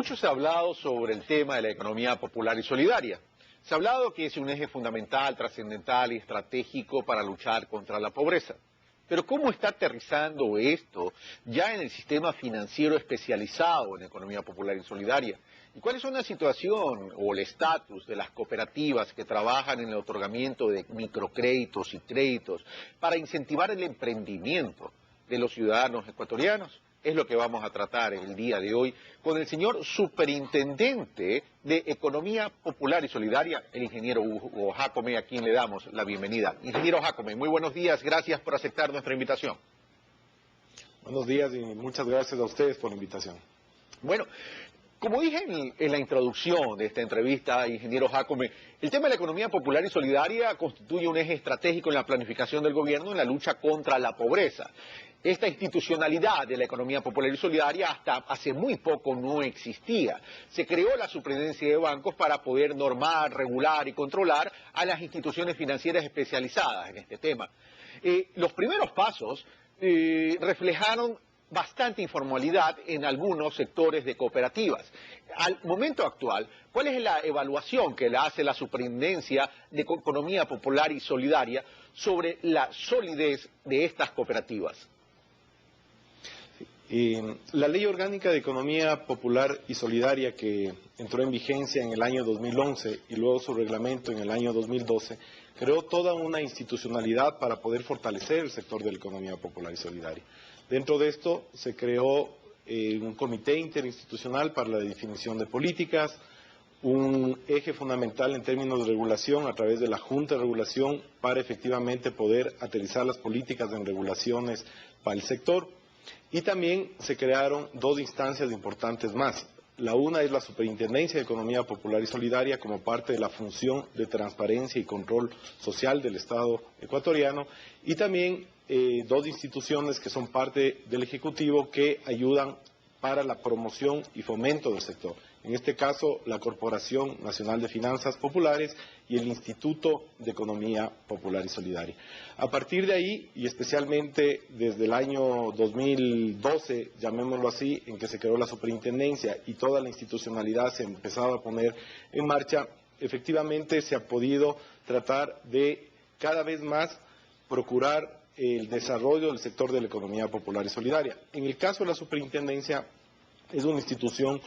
Mucho se ha hablado sobre el tema de la economía popular y solidaria. Se ha hablado que es un eje fundamental, trascendental y estratégico para luchar contra la pobreza. Pero ¿cómo está aterrizando esto ya en el sistema financiero especializado en economía popular y solidaria? ¿Y cuál es la situación o el estatus de las cooperativas que trabajan en el otorgamiento de microcréditos y créditos para incentivar el emprendimiento de los ciudadanos ecuatorianos? Es lo que vamos a tratar el día de hoy con el señor superintendente de Economía Popular y Solidaria, el ingeniero Hugo Jacome, a quien le damos la bienvenida. Ingeniero Jacome, muy buenos días, gracias por aceptar nuestra invitación. Buenos días y muchas gracias a ustedes por la invitación. Bueno, como dije en la introducción de esta entrevista, ingeniero Jacome, el tema de la economía popular y solidaria constituye un eje estratégico en la planificación del gobierno en la lucha contra la pobreza. Esta institucionalidad de la economía popular y solidaria hasta hace muy poco no existía. Se creó la Superintendencia de Bancos para poder normar, regular y controlar a las instituciones financieras especializadas en este tema. Los primeros pasos reflejaron bastante informalidad en algunos sectores de cooperativas. Al momento actual, ¿cuál es la evaluación que le hace la Superintendencia de Economía Popular y Solidaria sobre la solidez de estas cooperativas? La Ley Orgánica de Economía Popular y Solidaria, que entró en vigencia en el año 2011 y luego su reglamento en el año 2012, creó toda una institucionalidad para poder fortalecer el sector de la economía popular y solidaria. Dentro de esto se creó un comité interinstitucional para la definición de políticas, un eje fundamental en términos de regulación a través de la Junta de Regulación para efectivamente poder aterrizar las políticas en regulaciones para el sector. Y también se crearon dos instancias importantes más. La una es la Superintendencia de Economía Popular y Solidaria como parte de la función de transparencia y control social del Estado ecuatoriano, y también dos instituciones que son parte del Ejecutivo que ayudan para la promoción y fomento del sector. En este caso, la Corporación Nacional de Finanzas Populares y el Instituto de Economía Popular y Solidaria. A partir de ahí, y especialmente desde el año 2012, llamémoslo así, en que se creó la superintendencia y toda la institucionalidad se empezaba a poner en marcha, efectivamente se ha podido tratar de cada vez más procurar el desarrollo del sector de la economía popular y solidaria. En el caso de la superintendencia, es una institución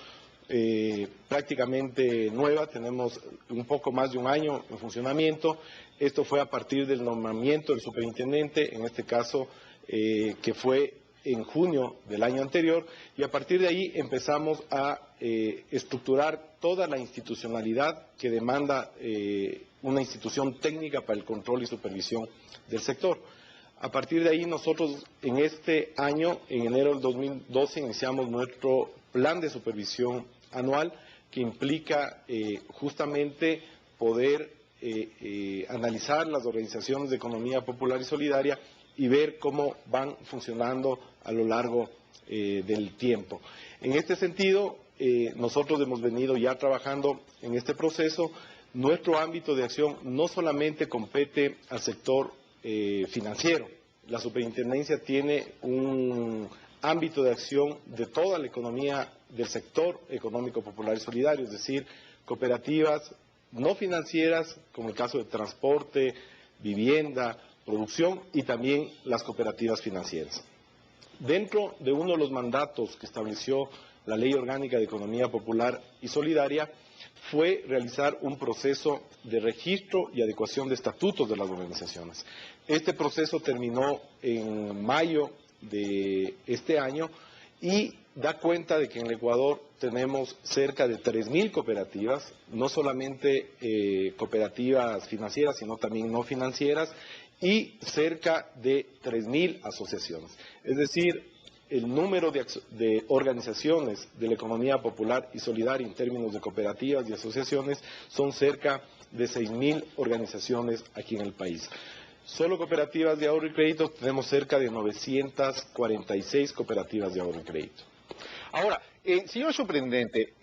prácticamente nueva, tenemos un poco más de un año en funcionamiento. Esto fue a partir del nombramiento del superintendente, en este caso que fue en junio del año anterior, y a partir de ahí empezamos a estructurar toda la institucionalidad que demanda una institución técnica para el control y supervisión del sector. A partir de ahí nosotros en este año, en enero del 2012, iniciamos nuestro plan de supervisión anual que implica justamente poder analizar las organizaciones de economía popular y solidaria y ver cómo van funcionando a lo largo del tiempo. En este sentido, nosotros hemos venido ya trabajando en este proceso. Nuestro ámbito de acción no solamente compete al sector financiero. La superintendencia tiene un ámbito de acción de toda la economía del sector económico popular y solidario, es decir, cooperativas no financieras, como el caso de transporte, vivienda, producción, y también las cooperativas financieras. Dentro de uno de los mandatos que estableció la Ley Orgánica de Economía Popular y Solidaria fue realizar un proceso de registro y adecuación de estatutos de las organizaciones. Este proceso terminó en mayo de este año y da cuenta de que en el Ecuador tenemos cerca de 3.000 cooperativas, no solamente cooperativas financieras, sino también no financieras, y cerca de 3.000 asociaciones. Es decir, el número de organizaciones de la economía popular y solidaria en términos de cooperativas y asociaciones son cerca de 6.000 organizaciones aquí en el país. Solo cooperativas de ahorro y crédito tenemos cerca de 946 cooperativas de ahorro y crédito. Ahora, Señor Superintendente,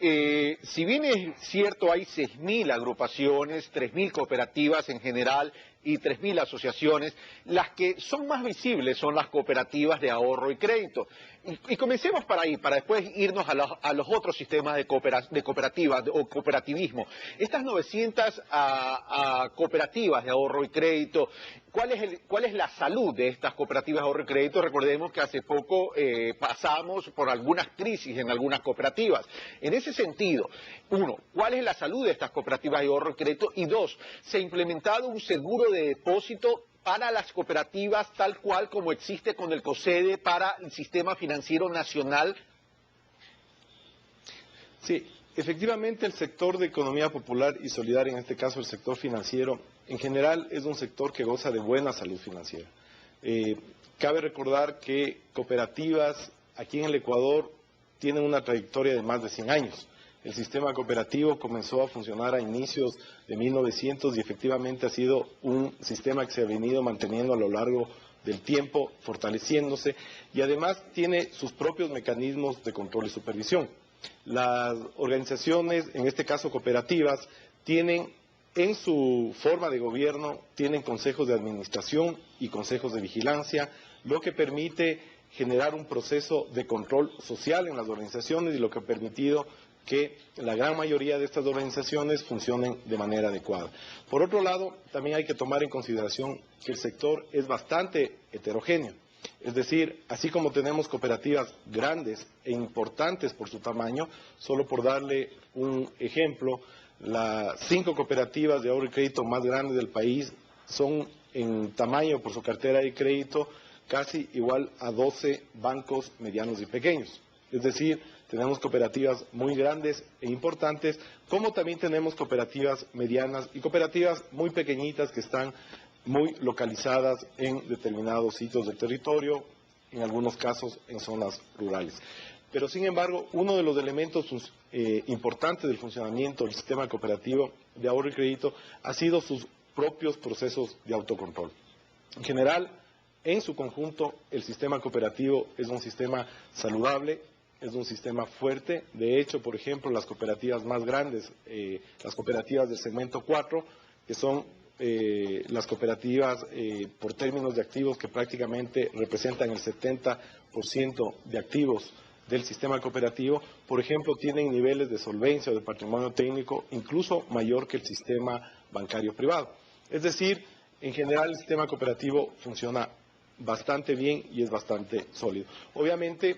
si bien es cierto hay 6.000 agrupaciones, 3.000 cooperativas en general y 3.000 asociaciones, las que son más visibles son las cooperativas de ahorro y crédito. Y comencemos para ahí, para después irnos a los otros sistemas de cooperativas o cooperativismo. Estas 900 cooperativas de ahorro y crédito, ¿cuál es la salud de estas cooperativas de ahorro y crédito? Recordemos que hace poco pasamos por algunas crisis en algunas cooperativas. En ese sentido, uno, ¿cuál es la salud de estas cooperativas de ahorro y crédito? Y dos, ¿se ha implementado un seguro de depósito para las cooperativas tal cual como existe con el COSEDE para el sistema financiero nacional? Sí, efectivamente el sector de economía popular y solidaria, en este caso el sector financiero, en general es un sector que goza de buena salud financiera. Cabe recordar que cooperativas aquí en el Ecuador tienen una trayectoria de más de 100 años. El sistema cooperativo comenzó a funcionar a inicios de 1900 y efectivamente ha sido un sistema que se ha venido manteniendo a lo largo del tiempo, fortaleciéndose, y además tiene sus propios mecanismos de control y supervisión. Las organizaciones, en este caso cooperativas, tienen en su forma de gobierno, tienen consejos de administración y consejos de vigilancia, lo que permite generar un proceso de control social en las organizaciones y lo que ha permitido que la gran mayoría de estas organizaciones funcionen de manera adecuada. Por otro lado, también hay que tomar en consideración que el sector es bastante heterogéneo. Es decir, así como tenemos cooperativas grandes e importantes por su tamaño, solo por darle un ejemplo, las 5 cooperativas de ahorro y crédito más grandes del país son en tamaño por su cartera de crédito casi igual a 12 bancos medianos y pequeños. Es decir, tenemos cooperativas muy grandes e importantes, como también tenemos cooperativas medianas y cooperativas muy pequeñitas que están muy localizadas en determinados sitios del territorio, en algunos casos en zonas rurales. Pero sin embargo, uno de los elementos importantes del funcionamiento del sistema cooperativo de ahorro y crédito ha sido sus propios procesos de autocontrol. En general, en su conjunto, el sistema cooperativo es un sistema saludable, es un sistema fuerte. De hecho, por ejemplo, las cooperativas más grandes, las cooperativas del segmento 4, que son las cooperativas por términos de activos que prácticamente representan el 70% de activos del sistema cooperativo, por ejemplo, tienen niveles de solvencia o de patrimonio técnico incluso mayor que el sistema bancario privado. Es decir, en general el sistema cooperativo funciona bastante bien y es bastante sólido. Obviamente,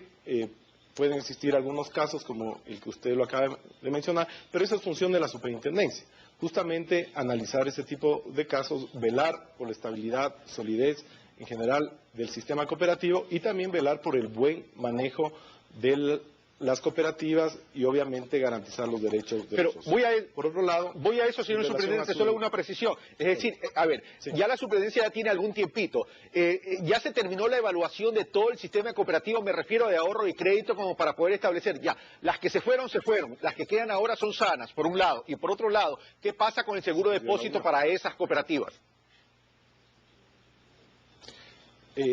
pueden existir algunos casos como el que usted lo acaba de mencionar, pero esa es función de la superintendencia. Justamente analizar ese tipo de casos, velar por la estabilidad, solidez en general del sistema cooperativo y también velar por el buen manejo de las cooperativas y obviamente garantizar los derechos de los socios. Por otro lado, voy a eso, señor Superintendente, solo una precisión. Es decir, a ver, sí, ya la Superintendencia ya tiene algún tiempito. Ya se terminó la evaluación de todo el sistema cooperativo, me refiero de ahorro y crédito, como para poder establecer ya. Las que se fueron, se fueron. Las que quedan ahora son sanas, por un lado. Y por otro lado, ¿qué pasa con el seguro de depósito para esas cooperativas?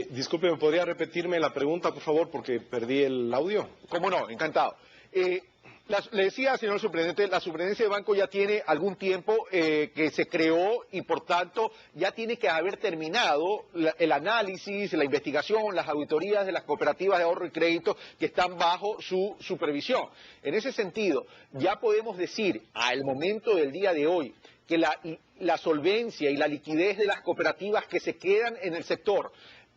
Disculpe, ¿me podría repetirme la pregunta, por favor, porque perdí el audio? ¿Cómo no? Encantado. Le decía, señor Superintendente, la Superintendencia de Banco ya tiene algún tiempo que se creó y, por tanto, ya tiene que haber terminado el análisis, la investigación, las auditorías de las cooperativas de ahorro y crédito que están bajo su supervisión. En ese sentido, ya podemos decir, al momento del día de hoy, que la solvencia y la liquidez de las cooperativas que se quedan en el sector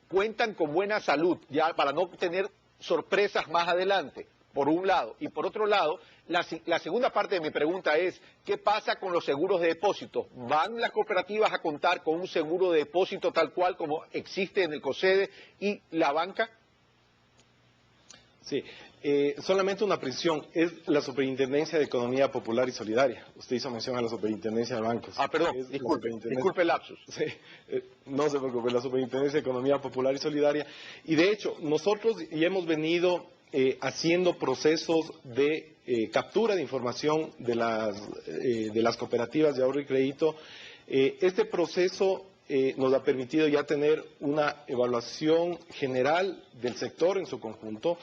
cuentan con buena salud, ya para no tener sorpresas más adelante, por un lado. Y por otro lado, la segunda parte de mi pregunta es, ¿qué pasa con los seguros de depósito? ¿Van las cooperativas a contar con un seguro de depósito tal cual como existe en el COSEDE y la banca? Sí, solamente una precisión, es la Superintendencia de Economía Popular y Solidaria. Usted hizo mención a la Superintendencia de Bancos. Perdón, disculpe el lapsus. Sí, no se preocupe, la Superintendencia de Economía Popular y Solidaria. Y de hecho, nosotros ya hemos venido haciendo procesos de captura de información de las cooperativas de ahorro y crédito. Este proceso nos ha permitido ya tener una evaluación general del sector en su conjunto.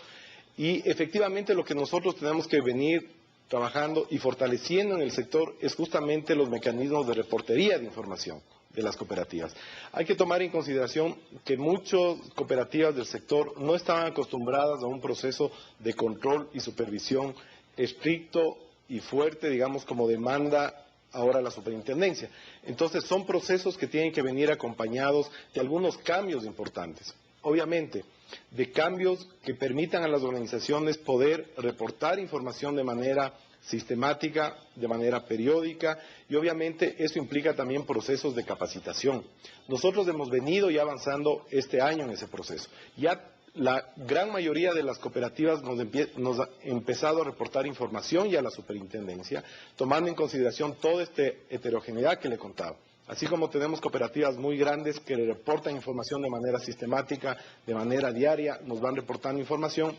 Y efectivamente lo que nosotros tenemos que venir trabajando y fortaleciendo en el sector es justamente los mecanismos de reportería de información de las cooperativas. Hay que tomar en consideración que muchas cooperativas del sector no estaban acostumbradas a un proceso de control y supervisión estricto y fuerte, digamos, como demanda ahora la superintendencia. Entonces son procesos que tienen que venir acompañados de algunos cambios importantes. Obviamente, de cambios que permitan a las organizaciones poder reportar información de manera sistemática, de manera periódica, y obviamente eso implica también procesos de capacitación. Nosotros hemos venido ya avanzando este año en ese proceso. Ya la gran mayoría de las cooperativas nos ha empezado a reportar información ya a la superintendencia, tomando en consideración toda esta heterogeneidad que le contaba. Así como tenemos cooperativas muy grandes que le reportan información de manera sistemática, de manera diaria, nos van reportando información.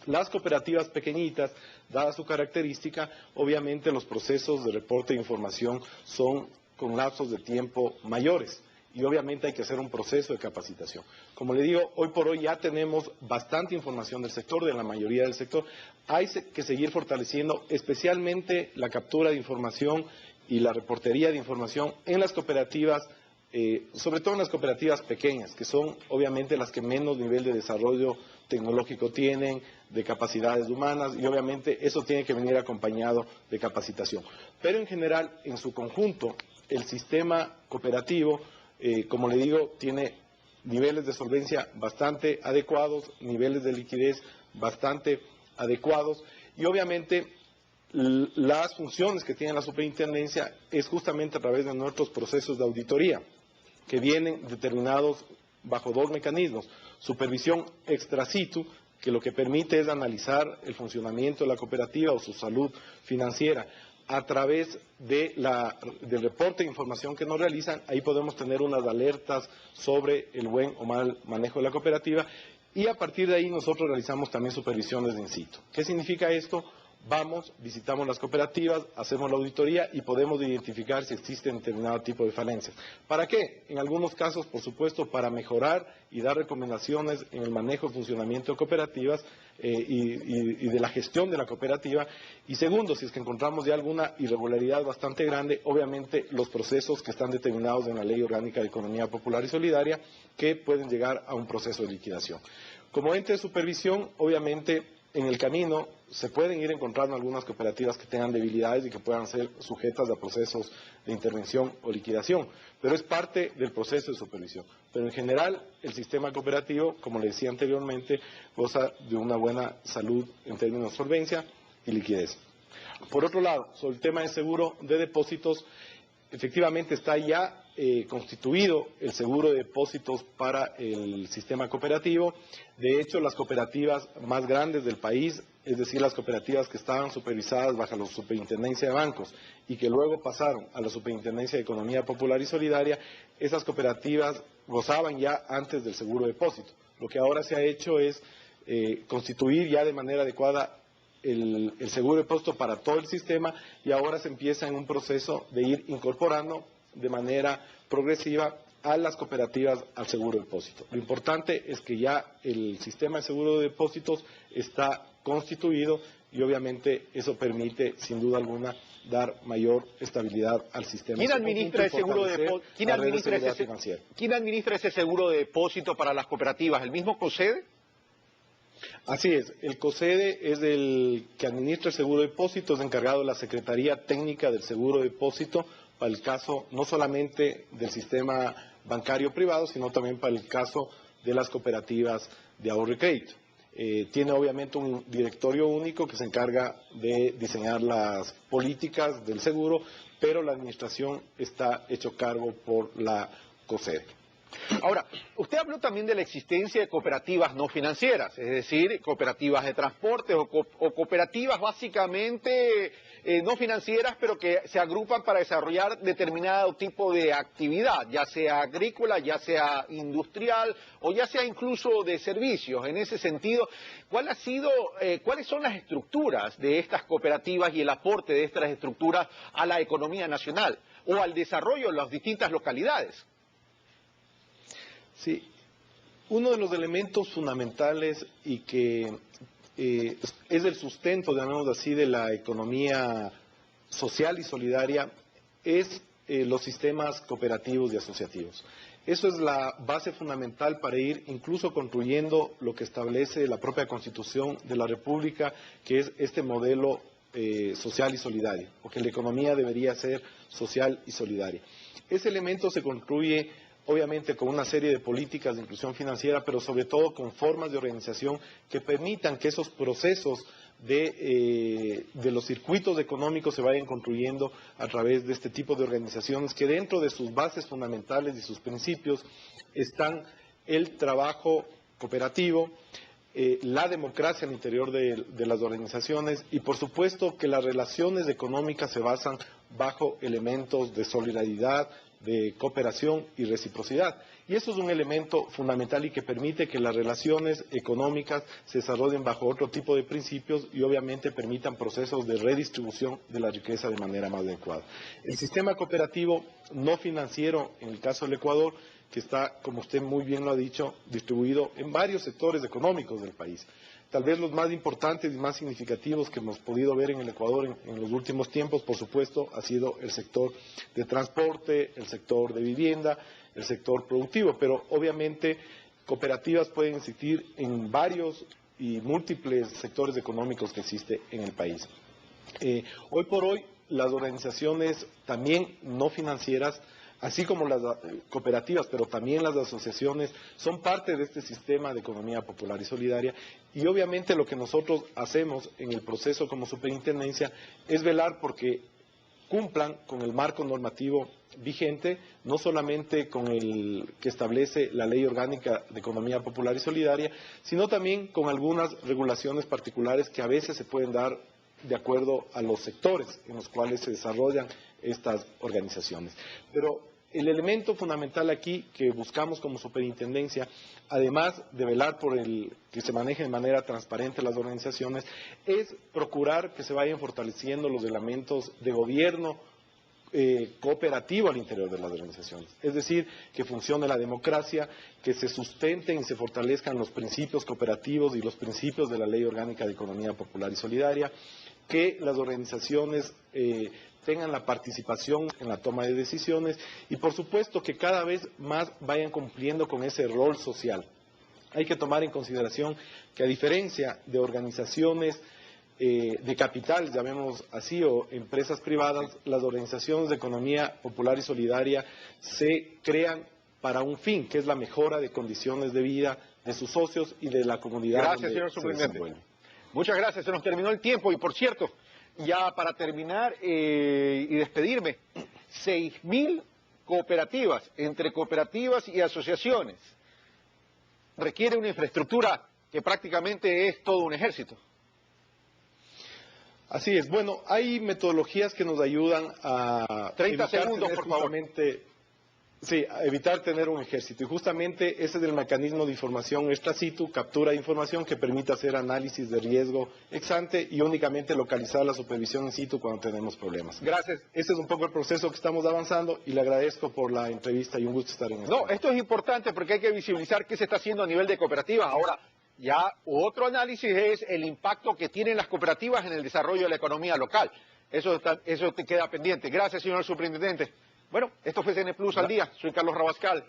Las cooperativas pequeñitas, dada su característica, obviamente los procesos de reporte de información son con lapsos de tiempo mayores. Y obviamente hay que hacer un proceso de capacitación. Como le digo, hoy por hoy ya tenemos bastante información del sector, de la mayoría del sector. Hay que seguir fortaleciendo especialmente la captura de información y la reportería de información en las cooperativas, sobre todo en las cooperativas pequeñas, que son obviamente las que menos nivel de desarrollo tecnológico tienen, de capacidades humanas, y obviamente eso tiene que venir acompañado de capacitación. Pero en general, en su conjunto, el sistema cooperativo, como le digo, tiene niveles de solvencia bastante adecuados, niveles de liquidez bastante adecuados, y obviamente las funciones que tiene la superintendencia es justamente a través de nuestros procesos de auditoría, que vienen determinados bajo dos mecanismos: supervisión extra situ, que lo que permite es analizar el funcionamiento de la cooperativa o su salud financiera. A través del reporte de información que nos realizan, ahí podemos tener unas alertas sobre el buen o mal manejo de la cooperativa, y a partir de ahí nosotros realizamos también supervisiones de in situ. ¿Qué significa esto? Vamos, visitamos las cooperativas, hacemos la auditoría y podemos identificar si existe determinado tipo de falencias. ¿Para qué? En algunos casos, por supuesto, para mejorar y dar recomendaciones en el manejo y funcionamiento de cooperativas y de la gestión de la cooperativa. Y segundo, si es que encontramos ya alguna irregularidad bastante grande, obviamente los procesos que están determinados en la Ley Orgánica de Economía Popular y Solidaria, que pueden llegar a un proceso de liquidación. Como ente de supervisión, obviamente, en el camino se pueden ir encontrando algunas cooperativas que tengan debilidades y que puedan ser sujetas a procesos de intervención o liquidación, pero es parte del proceso de supervisión. Pero en general, el sistema cooperativo, como le decía anteriormente, goza de una buena salud en términos de solvencia y liquidez. Por otro lado, sobre el tema de seguro de depósitos, efectivamente está ya constituido el seguro de depósitos para el sistema cooperativo. De hecho, las cooperativas más grandes del país, es decir, las cooperativas que estaban supervisadas bajo la Superintendencia de Bancos y que luego pasaron a la Superintendencia de Economía Popular y Solidaria, esas cooperativas gozaban ya antes del seguro de depósito. Lo que ahora se ha hecho es constituir ya de manera adecuada el seguro de depósito para todo el sistema, y ahora se empieza en un proceso de ir incorporando de manera progresiva a las cooperativas al seguro de depósito. Lo importante es que ya el sistema de seguro de depósitos está constituido y obviamente eso permite, sin duda alguna, dar mayor estabilidad al sistema. ¿Quién administra el seguro de depósito? ¿Quién administra ese seguro de depósito para las cooperativas? ¿El mismo COSEDE? Así es, el COSEDE es el que administra el seguro de depósito, es encargado de la Secretaría Técnica del Seguro de Depósito para el caso no solamente del sistema bancario privado, sino también para el caso de las cooperativas de ahorro y crédito. Tiene obviamente un directorio único que se encarga de diseñar las políticas del seguro, pero la administración está hecho cargo por la COSEDE. Ahora, usted habló también de la existencia de cooperativas no financieras, es decir, cooperativas de transporte o cooperativas básicamente no financieras, pero que se agrupan para desarrollar determinado tipo de actividad, ya sea agrícola, ya sea industrial o ya sea incluso de servicios. En ese sentido, ¿cuáles son las estructuras de estas cooperativas y el aporte de estas estructuras a la economía nacional o al desarrollo de las distintas localidades? Sí, uno de los elementos fundamentales y que es el sustento, digamos así, de la economía social y solidaria, es los sistemas cooperativos y asociativos. Eso es la base fundamental para ir incluso construyendo lo que establece la propia Constitución de la República, que es este modelo social y solidario, porque la economía debería ser social y solidaria. Ese elemento se construye obviamente con una serie de políticas de inclusión financiera, pero sobre todo con formas de organización que permitan que esos procesos de los circuitos económicos se vayan construyendo a través de este tipo de organizaciones que dentro de sus bases fundamentales y sus principios están el trabajo cooperativo, la democracia al interior de las organizaciones y por supuesto que las relaciones económicas se basan bajo elementos de solidaridad, de cooperación y reciprocidad. Y eso es un elemento fundamental y que permite que las relaciones económicas se desarrollen bajo otro tipo de principios y obviamente permitan procesos de redistribución de la riqueza de manera más adecuada. El sistema cooperativo no financiero, en el caso del Ecuador, que está, como usted muy bien lo ha dicho, distribuido en varios sectores económicos del país. Tal vez los más importantes y más significativos que hemos podido ver en el Ecuador en los últimos tiempos, por supuesto, ha sido el sector de transporte, el sector de vivienda, el sector productivo, pero obviamente cooperativas pueden existir en varios y múltiples sectores económicos que existen en el país. Hoy por hoy, las organizaciones también no financieras, así como las cooperativas, pero también las asociaciones, son parte de este sistema de economía popular y solidaria. Y obviamente lo que nosotros hacemos en el proceso como superintendencia es velar porque cumplan con el marco normativo vigente, no solamente con el que establece la Ley Orgánica de Economía Popular y Solidaria, sino también con algunas regulaciones particulares que a veces se pueden dar de acuerdo a los sectores en los cuales se desarrollan estas organizaciones. Pero el elemento fundamental aquí que buscamos como superintendencia, además de velar por que se manejen de manera transparente las organizaciones, es procurar que se vayan fortaleciendo los elementos de gobierno cooperativo al interior de las organizaciones. Es decir, que funcione la democracia, que se sustenten y se fortalezcan los principios cooperativos y los principios de la Ley Orgánica de Economía Popular y Solidaria, que las organizaciones tengan la participación en la toma de decisiones y por supuesto que cada vez más vayan cumpliendo con ese rol social. Hay que tomar en consideración que a diferencia de organizaciones de capital, llamemos así, o empresas privadas, las organizaciones de economía popular y solidaria se crean para un fin, que es la mejora de condiciones de vida de sus socios y de la comunidad. Gracias, señor superintendente. Muchas gracias, se nos terminó el tiempo y por cierto, ya para terminar y despedirme, 6.000 cooperativas, entre cooperativas y asociaciones, requiere una infraestructura que prácticamente es todo un ejército. Así es. Bueno, hay metodologías que nos ayudan a 30 segundos, por favor. Sí, a evitar tener un ejército. Y justamente ese es el mecanismo de información extra situ, captura de información que permite hacer análisis de riesgo ex ante y únicamente localizar la supervisión in situ cuando tenemos problemas. Gracias. Ese es un poco el proceso que estamos avanzando y le agradezco por la entrevista y un gusto estar en esto. No, esto es importante porque hay que visibilizar qué se está haciendo a nivel de cooperativas. Ahora, ya otro análisis es el impacto que tienen las cooperativas en el desarrollo de la economía local. Eso te queda pendiente. Gracias, señor superintendente. Bueno, esto fue CN Plus al día. Soy Carlos Rabascal.